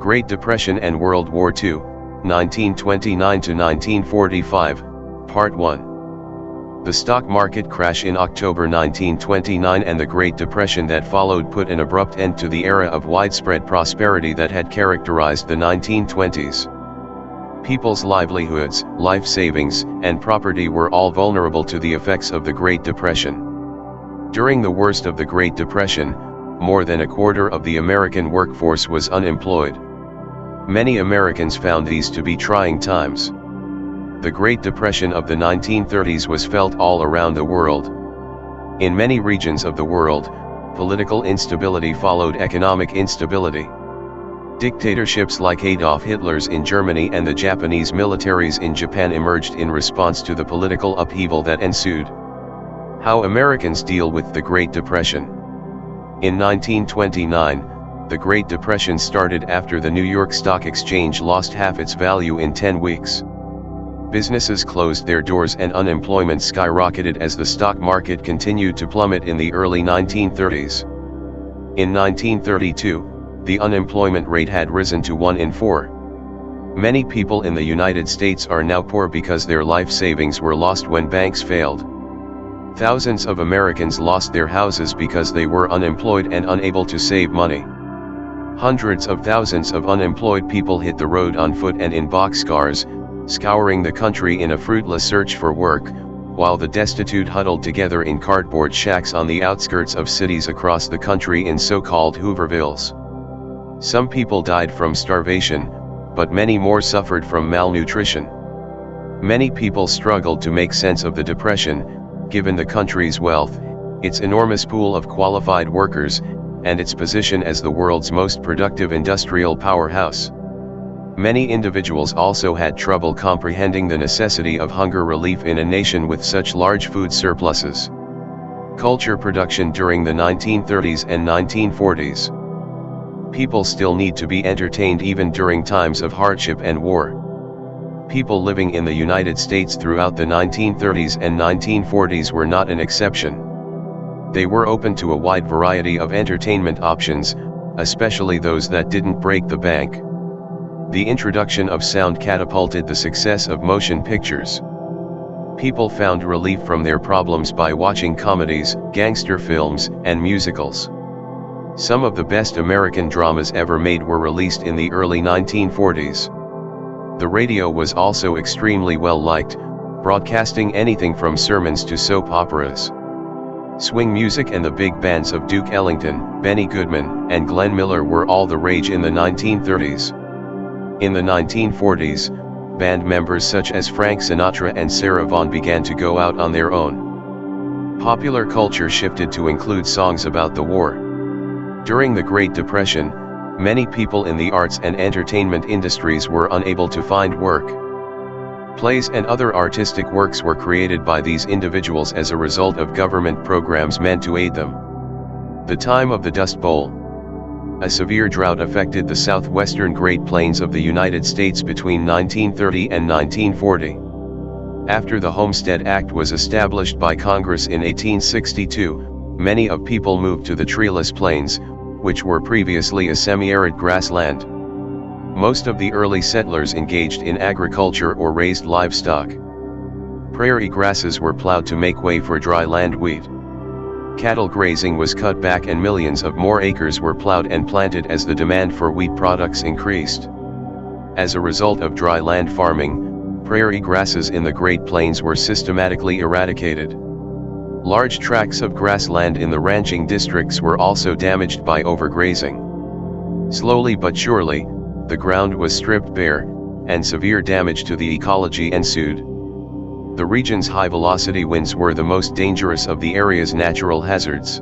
Great Depression and World War II, 1929 to 1945, Part 1. The stock market crash in October 1929 and the Great Depression that followed put an abrupt end to the era of widespread prosperity that had characterized the 1920s. People's livelihoods, life savings, and property were all vulnerable to the effects of the Great Depression. During the worst of the Great Depression, more than a quarter of the American workforce was unemployed. Many Americans found these to be trying times. The Great Depression of the 1930s was felt all around the world. In many regions of the world, political instability followed economic instability. Dictatorships like Adolf Hitler's in Germany and the Japanese militaries in Japan emerged in response to the political upheaval that ensued. How Americans deal with the Great Depression. In 1929, the Great Depression started after the New York Stock Exchange lost half its value in 10 weeks. Businesses closed their doors and unemployment skyrocketed as the stock market continued to plummet in the early 1930s. In 1932, the unemployment rate had risen to 1 in 4. Many people in the United States are now poor because their life savings were lost when banks failed. Thousands of Americans lost their houses because they were unemployed and unable to save money. Hundreds of thousands of unemployed people hit the road on foot and in boxcars, scouring the country in a fruitless search for work, while the destitute huddled together in cardboard shacks on the outskirts of cities across the country in so-called Hoovervilles. Some people died from starvation, but many more suffered from malnutrition. Many people struggled to make sense of the Depression, given the country's wealth, its enormous pool of qualified workers, and its position as the world's most productive industrial powerhouse. Many individuals also had trouble comprehending the necessity of hunger relief in a nation with such large food surpluses. Culture production during the 1930s and 1940s. People still need to be entertained even during times of hardship and war. People living in the United States throughout the 1930s and 1940s were not an exception. They were open to a wide variety of entertainment options, especially those that didn't break the bank. The introduction of sound catapulted the success of motion pictures. People found relief from their problems by watching comedies, gangster films, and musicals. Some of the best American dramas ever made were released in the early 1940s. The radio was also extremely well liked, broadcasting anything from sermons to soap operas. Swing music and the big bands of Duke Ellington, Benny Goodman, and Glenn Miller were all the rage in the 1930s. In the 1940s, band members such as Frank Sinatra and Sarah Vaughan began to go out on their own. Popular culture shifted to include songs about the war. During the Great Depression, many people in the arts and entertainment industries were unable to find work. Plays and other artistic works were created by these individuals as a result of government programs meant to aid them. The time of the Dust Bowl. A severe drought affected the southwestern Great Plains of the United States between 1930 and 1940. After the Homestead Act was established by Congress in 1862, many of people moved to the treeless plains, which were previously a semi-arid grassland. Most of the early settlers engaged in agriculture or raised livestock. Prairie grasses were plowed to make way for dry land wheat. Cattle grazing was cut back and millions of more acres were plowed and planted as the demand for wheat products increased. As a result of dry land farming, prairie grasses in the Great Plains were systematically eradicated. Large tracts of grassland in the ranching districts were also damaged by overgrazing. Slowly but surely, the ground was stripped bare, and severe damage to the ecology ensued. The region's high-velocity winds were the most dangerous of the area's natural hazards.